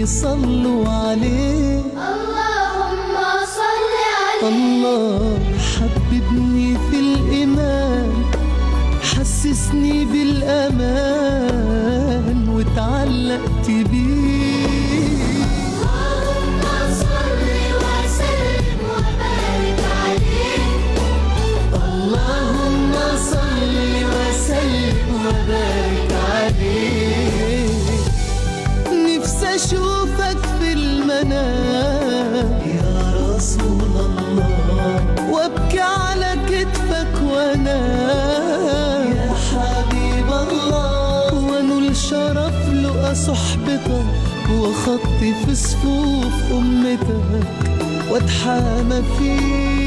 صلوا عليه. اللهم صل عليه. الله حببني في الإيمان، حسسني بالأمان واتعلقت بيه. اللهم صل وسلم وبارك عليه. اللهم صل وسلم وبارك عليه. نفسي أشوفك في المنام يا رسول الله، وابكي على كتفك وانام يا حبيب الله، وانول شرف لقى صحبتك وخطي في صفوف أمتك واتحامى فيك.